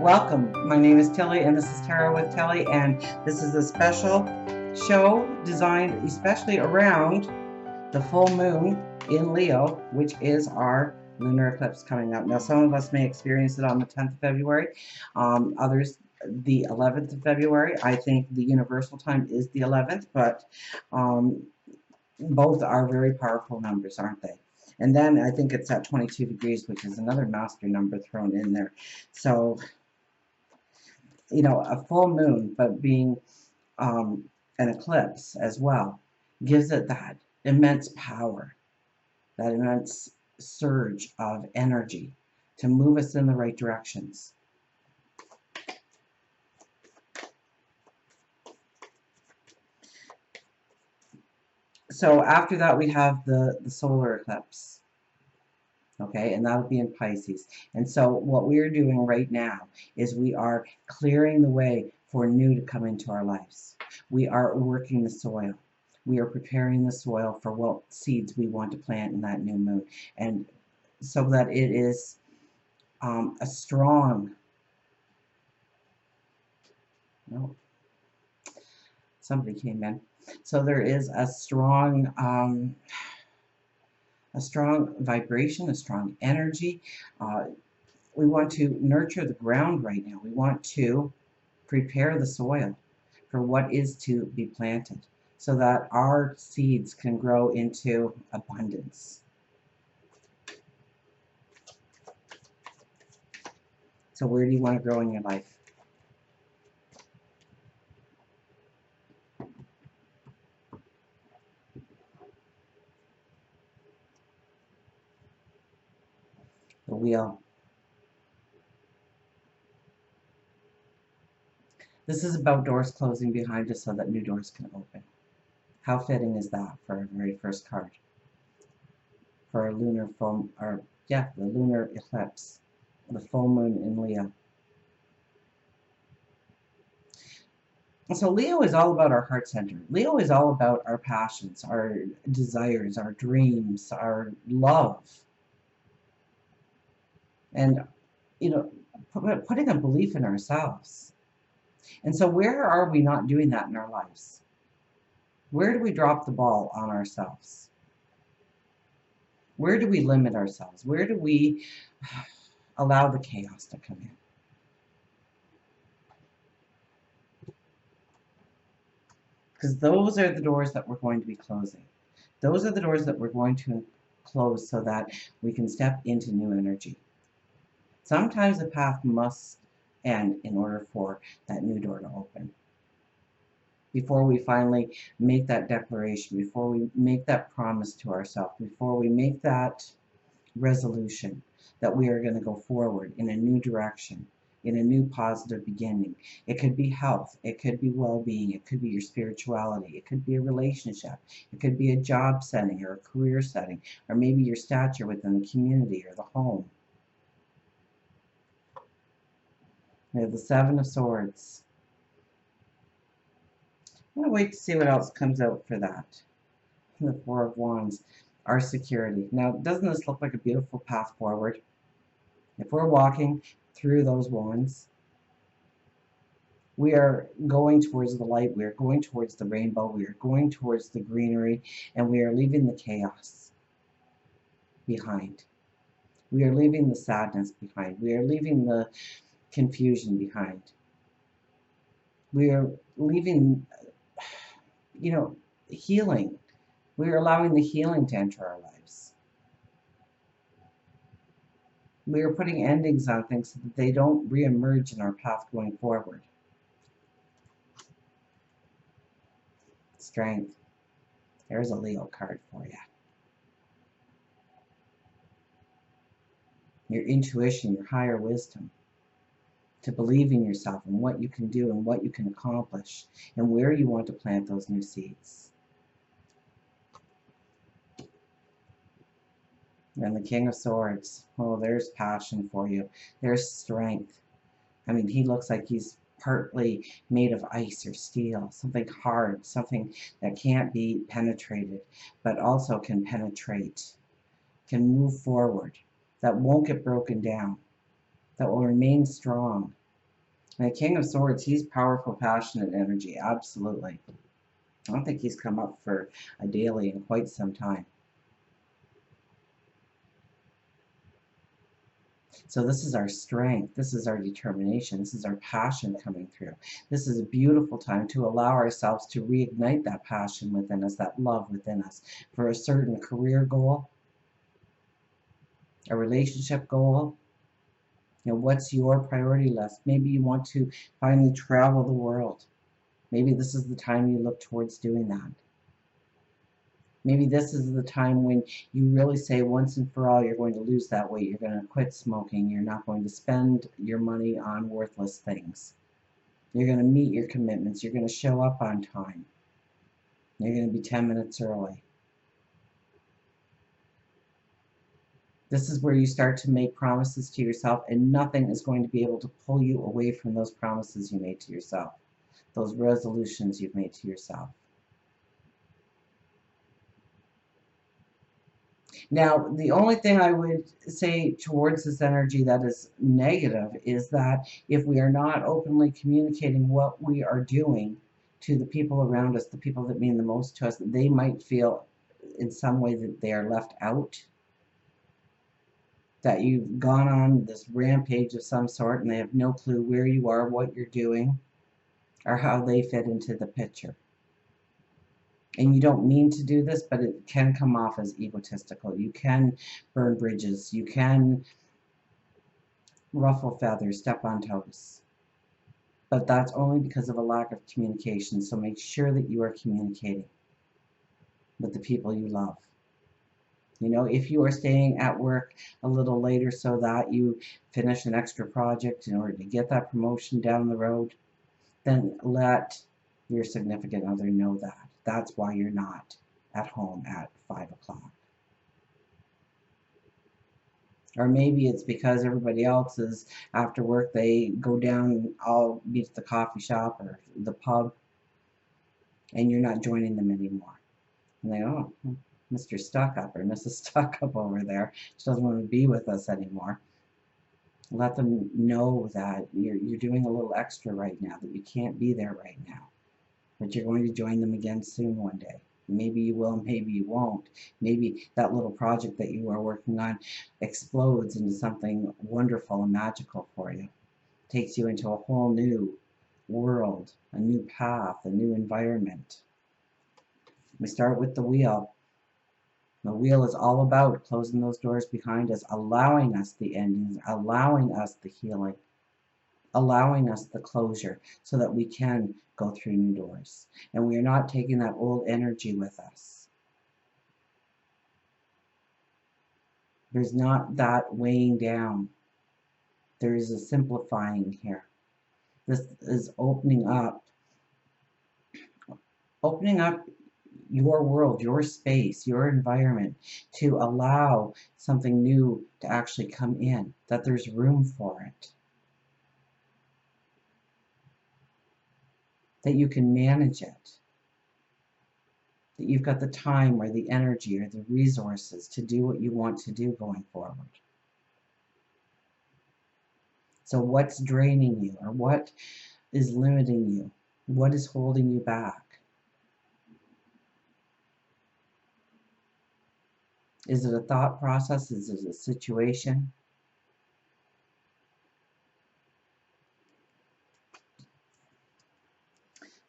Welcome. My name is Tilly, and this is Tarot with Tilly, and this is a special show designed especially around the full moon in Leo, which is our lunar eclipse coming up. Now, some of us may experience it on the 10th of February, others the 11th of February. I think the universal time is the 11th, but both are very powerful numbers, aren't they? And then I think it's at 22 degrees, which is another master number thrown in there. So, you know, a full moon, but being an eclipse as well, gives it that immense power, that immense surge of energy to move us in the right directions. So after that, we have the solar eclipse. Okay, and that would be in Pisces. And so what we are doing right now is we are clearing the way for new to come into our lives. We are working the soil. We are preparing the soil for what seeds we want to plant in that new moon. And so that it is a strong, no, somebody came in. So there is a strong vibration, a strong energy. We want to nurture the ground right now. We want to prepare the soil for what is to be planted so that our seeds can grow into abundance. So where do you want to grow in your life? The wheel. This is about doors closing behind us so that new doors can open. How fitting is that for our very first card? For a lunar full, or yeah, the lunar eclipse, the full moon in Leo. So Leo is all about our heart center. Leo is all about our passions, our desires, our dreams, our love. And, you know, putting a belief in ourselves. And so where are we not doing that in our lives? Where do we drop the ball on ourselves? Where do we limit ourselves? Where do we allow the chaos to come in? Because those are the doors that we're going to be closing. Those are the doors that we're going to close so that we can step into new energy. Sometimes the path must end in order for that new door to open. Before we finally make that declaration, before we make that promise to ourselves, before we make that resolution that we are going to go forward in a new direction, in a new positive beginning. It could be health, it could be well-being, it could be your spirituality, it could be a relationship, it could be a job setting or a career setting, or maybe your stature within the community or the home. We have the Seven of Swords. I'm going to wait to see what else comes out for that. The Four of Wands, our security. Now, doesn't this look like a beautiful path forward? If we're walking through those wands, we are going towards the light, we are going towards the rainbow, we are going towards the greenery, and we are leaving the chaos behind. We are leaving the sadness behind. We are leaving the confusion behind. We are leaving, you know, healing. We are allowing the healing to enter our lives. We are putting endings on things so that they don't reemerge in our path going forward. Strength. There's a Leo card for you. Your intuition, your higher wisdom. To believe in yourself and what you can do and what you can accomplish and where you want to plant those new seeds. And the King of Swords. Oh, there's passion for you. There's strength. I mean, he looks like he's partly made of ice or steel, something hard, something that can't be penetrated, but also can penetrate, can move forward, that won't get broken down, that will remain strong, And the King of Swords, he's powerful, passionate energy. Absolutely. I don't think he's come up for a daily in quite some time. So this is our strength. This is our determination. This is our passion coming through. This is a beautiful time to allow ourselves to reignite that passion within us, that love within us for a certain career goal, a relationship goal. You know, what's your priority list? Maybe you want to finally travel the world. Maybe this is the time you look towards doing that. Maybe this is the time when you really say once and for all, you're going to lose that weight. You're going to quit smoking. You're not going to spend your money on worthless things. You're going to meet your commitments. You're going to show up on time. You're going to be 10 minutes early. This is where you start to make promises to yourself, and nothing is going to be able to pull you away from those promises you made to yourself, those resolutions you've made to yourself. Now, the only thing I would say towards this energy that is negative is that if we are not openly communicating what we are doing to the people around us, the people that mean the most to us, they might feel in some way that they are left out, that you've gone on this rampage of some sort and they have no clue where you are, what you're doing, or how they fit into the picture. And you don't mean to do this, but it can come off as egotistical. You can burn bridges. You can ruffle feathers, step on toes. But that's only because of a lack of communication. So make sure that you are communicating with the people you love. You know, if you are staying at work a little later so that you finish an extra project in order to get that promotion down the road, then let your significant other know that. That's why you're not at home at 5 o'clock. Or maybe it's because everybody else is after work, they go down and all meet at the coffee shop or the pub, and you're not joining them anymore. And they go, oh, Mr. Stuck Up or Mrs. Stuck Up over there, she doesn't want to be with us anymore. Let them know that you're doing a little extra right now, that you can't be there right now, but you're going to join them again soon one day. Maybe you will, maybe you won't. Maybe that little project that you are working on explodes into something wonderful and magical for you. Takes you into a whole new world, a new path, a new environment. We start with the wheel. The wheel is all about closing those doors behind us, allowing us the endings, allowing us the healing, allowing us the closure so that we can go through new doors. And we are not taking that old energy with us. There's not that weighing down. There is a simplifying here. This is opening up your world, your space, your environment to allow something new to actually come in, that there's room for it, that you can manage it, that you've got the time or the energy or the resources to do what you want to do going forward. So what's draining you, or what is limiting you? What is holding you back? Is it a thought process? Is it a situation?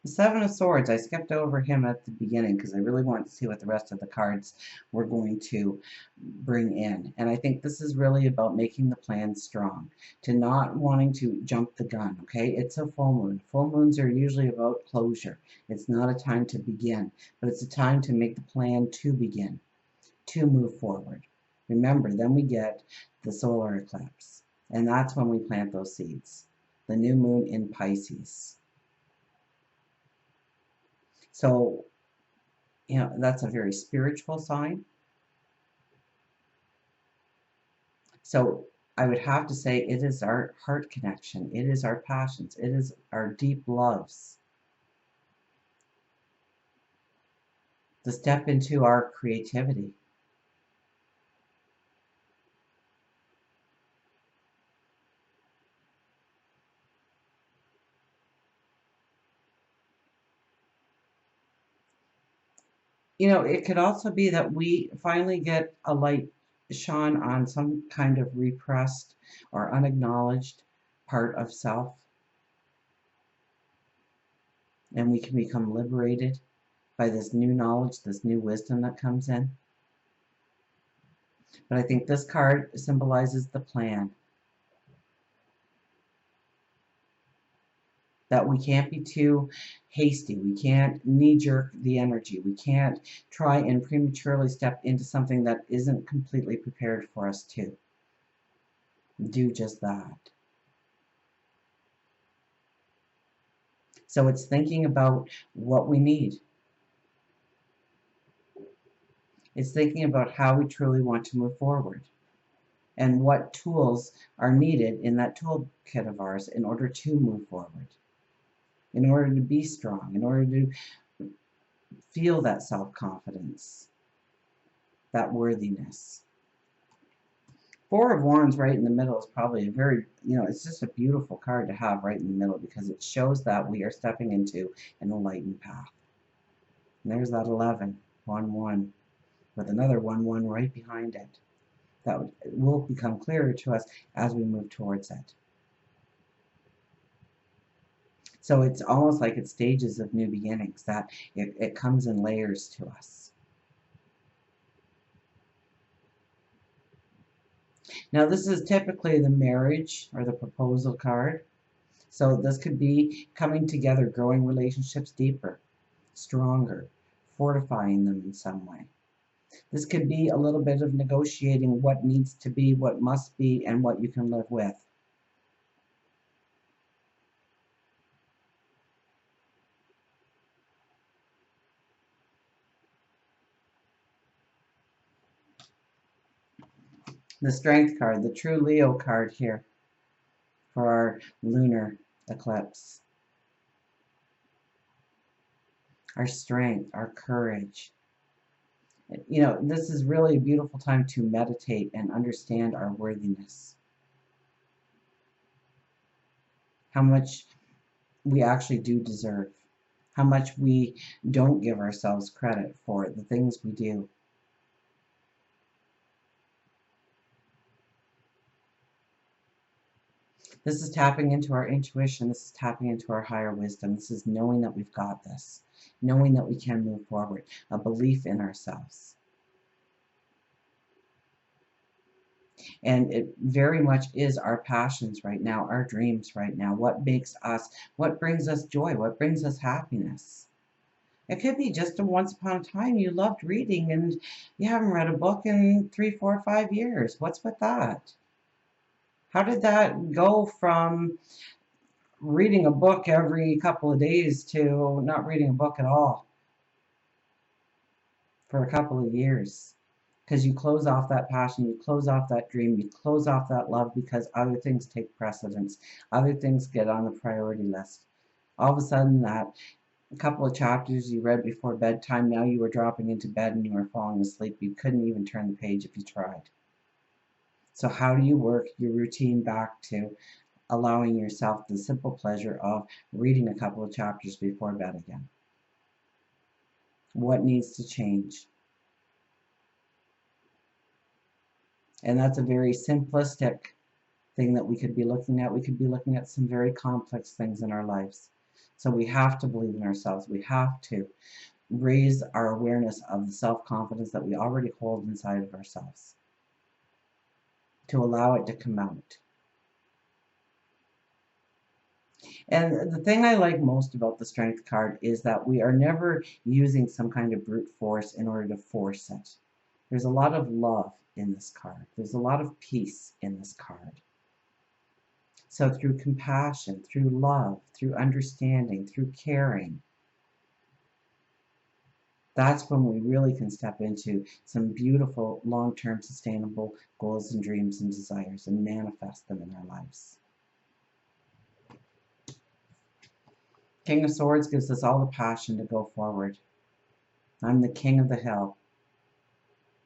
The Seven of Swords, I skipped over him at the beginning because I really wanted to see what the rest of the cards were going to bring in. And I think this is really about making the plan strong, to not wanting to jump the gun, okay? It's a full moon. Full moons are usually about closure. It's not a time to begin, but it's a time to make the plan to begin, to move forward. Remember, then we get the solar eclipse, and that's when we plant those seeds. The new moon in Pisces. So, you know, that's a very spiritual sign. So I would have to say it is our heart connection. It is our passions. It is our deep loves. To step into our creativity. You know, it could also be that we finally get a light shone on some kind of repressed or unacknowledged part of self, and we can become liberated by this new knowledge, this new wisdom that comes in. But I think this card symbolizes the plan. That we can't be too hasty. We can't knee-jerk the energy. We can't try and prematurely step into something that isn't completely prepared for us to do just that. So it's thinking about what we need. It's thinking about how we truly want to move forward and what tools are needed in that toolkit of ours in order to move forward, in order to be strong, in order to feel that self-confidence, that worthiness. Four of Wands right in the middle is probably a very, it's just a beautiful card to have right in the middle because it shows that we are stepping into an enlightened path. And there's that 11, 1-1, with another 1-1 right behind it. That will become clearer to us as we move towards it. So it's almost like it's stages of new beginnings, that it comes in layers to us. Now this is typically the marriage or the proposal card. So this could be coming together, growing relationships deeper, stronger, fortifying them in some way. This could be a little bit of negotiating what needs to be, what must be, and what you can live with. The Strength card, the true Leo card here for our lunar eclipse. Our strength, our courage. This is really a beautiful time to meditate and understand our worthiness. How much we actually do deserve. How much we don't give ourselves credit for the things we do. This is tapping into our intuition. This is tapping into our higher wisdom. This is knowing that we've got this. Knowing that we can move forward. A belief in ourselves. And it very much is our passions right now, our dreams right now. What brings us joy? What brings us happiness? It could be just once upon a time you loved reading and you haven't read a book in 3, 4, 5 years. What's with that? How did that go from reading a book every couple of days to not reading a book at all for a couple of years? Because you close off that passion, you close off that dream, you close off that love because other things take precedence. Other things get on the priority list. All of a sudden, that couple of chapters you read before bedtime, now you were dropping into bed and you were falling asleep. You couldn't even turn the page if you tried. So how do you work your routine back to allowing yourself the simple pleasure of reading a couple of chapters before bed again? What needs to change? And that's a very simplistic thing that we could be looking at. We could be looking at some very complex things in our lives. So we have to believe in ourselves. We have to raise our awareness of the self-confidence that we already hold inside of ourselves, to allow it to come out. And the thing I like most about the Strength card is that we are never using some kind of brute force in order to force it. There's a lot of love in this card. There's a lot of peace in this card. So through compassion, through love, through understanding, through caring, that's when we really can step into some beautiful, long-term, sustainable goals and dreams and desires and manifest them in our lives. King of Swords gives us all the passion to go forward. I'm the king of the hill.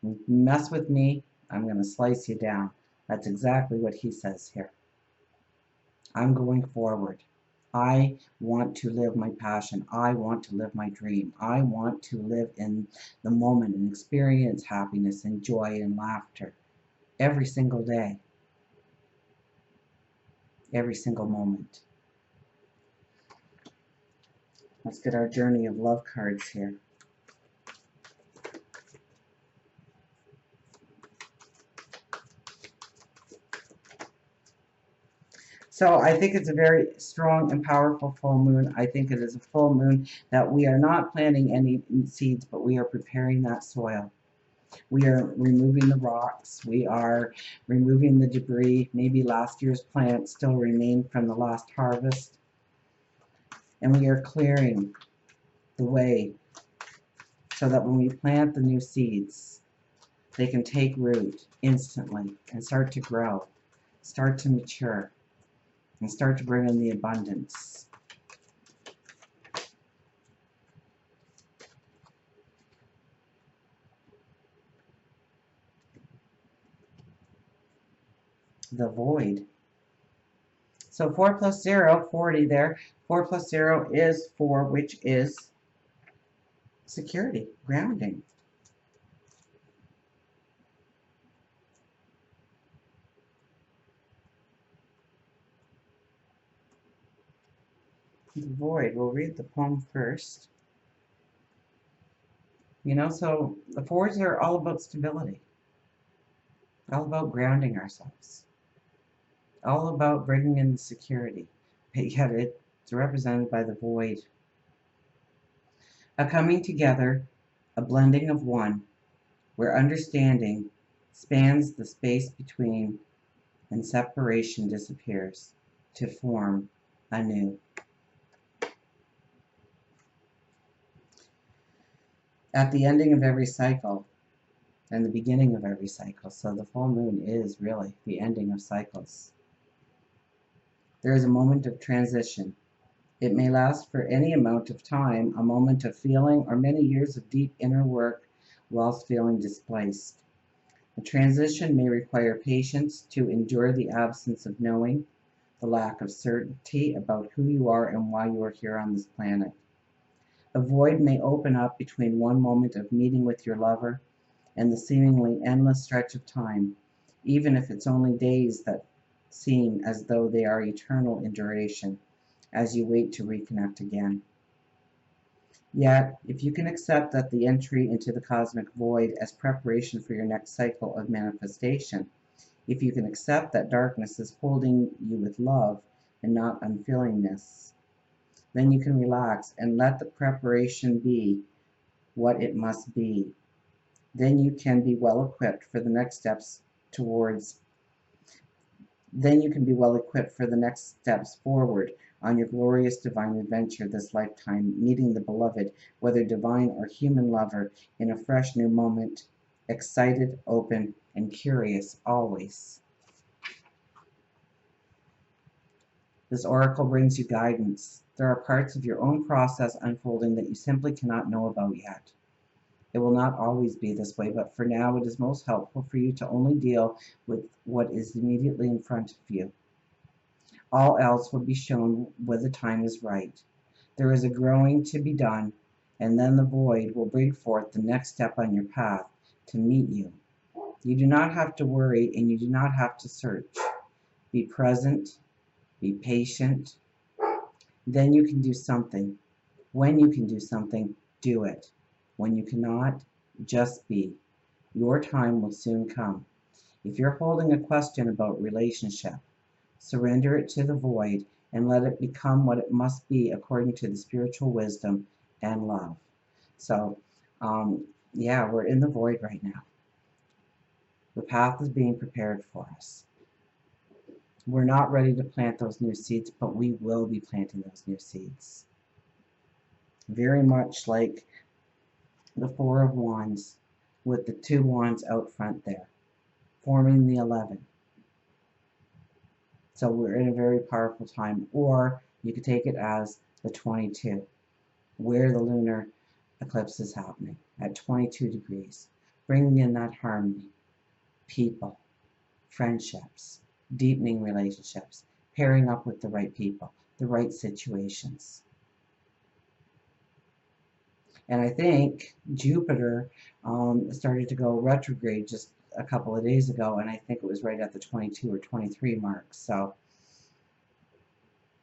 You mess with me, I'm going to slice you down. That's exactly what he says here. I'm going forward. I want to live my passion. I want to live my dream. I want to live in the moment and experience happiness and joy and laughter every single day, every single moment. Let's get our journey of love cards here. So I think it's a very strong and powerful full moon. I think it is a full moon that we are not planting any seeds, but we are preparing that soil. We are removing the rocks. We are removing the debris. Maybe last year's plants still remain from the last harvest. And we are clearing the way so that when we plant the new seeds, they can take root instantly and start to grow, start to mature, and start to bring in the abundance. The void. So 4 plus 0, 40 there. 4 plus 0 is 4, which is security, grounding. The void. We'll read the poem first. You know, so the fours are all about stability, all about grounding ourselves, all about bringing in the security. But yet it's represented by the void. A coming together, a blending of one, where understanding spans the space between and separation disappears to form anew. At the ending of every cycle and the beginning of every cycle, so the full moon is really the ending of cycles. There is a moment of transition. It may last for any amount of time, a moment of feeling or many years of deep inner work whilst feeling displaced. The transition may require patience to endure the absence of knowing, the lack of certainty about who you are and why you are here on this planet. A void may open up between one moment of meeting with your lover and the seemingly endless stretch of time, even if it's only days that seem as though they are eternal in duration, as you wait to reconnect again. Yet, if you can accept that the entry into the cosmic void as preparation for your next cycle of manifestation, if you can accept that darkness is holding you with love and not unfeelingness, then you can relax and let the preparation be what it must be. Then you can be well equipped for the next steps towards then you can be well equipped for the next steps forward on your glorious divine adventure this lifetime, meeting the beloved, whether divine or human lover, in a fresh new moment, excited, open, and curious always. This oracle brings you guidance. There are parts of your own process unfolding that you simply cannot know about yet. It will not always be this way, but for now it is most helpful for you to only deal with what is immediately in front of you. All else will be shown when the time is right. There is a growing to be done, and then the void will bring forth the next step on your path to meet you. You do not have to worry, and you do not have to search. Be present, be patient. Then you can do something. When you can do something, do it. When you cannot, just be. Your time will soon come. If you're holding a question about relationship, surrender it to the void and let it become what it must be according to the spiritual wisdom and love. So, yeah, we're in the void right now. The path is being prepared for us. We're not ready to plant those new seeds, but we will be planting those new seeds. Very much like the Four of Wands with the two wands out front there, forming the 11. So we're in a very powerful time, or you could take it as the 22, where the lunar eclipse is happening at 22 degrees, bringing in that harmony, people, friendships, deepening relationships, pairing up with the right people, the right situations. And I think Jupiter started to go retrograde just a couple of days ago, and I think it was right at the 22 or 23 mark. So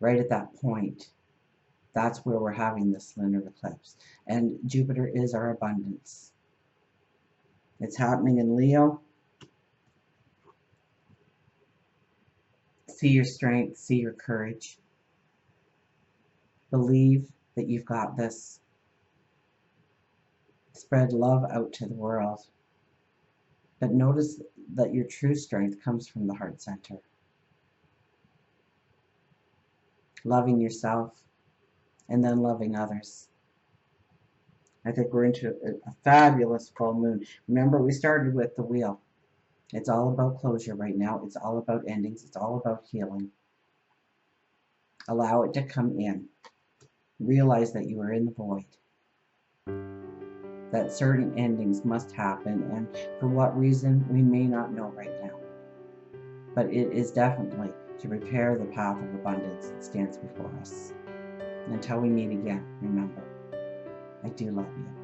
right at that point, that's where we're having this lunar eclipse. And Jupiter is our abundance. It's happening in Leo. See your strength, see your courage. Believe that you've got this. Spread love out to the world. But notice that your true strength comes from the heart center. Loving yourself and then loving others. I think we're into a fabulous full moon. Remember, we started with the wheel. It's all about closure right now. It's all about endings. It's all about healing. Allow it to come in. Realize that you are in the void. That certain endings must happen, and for what reason, we may not know right now. But it is definitely to prepare the path of abundance that stands before us. Until we meet again, remember, I do love you.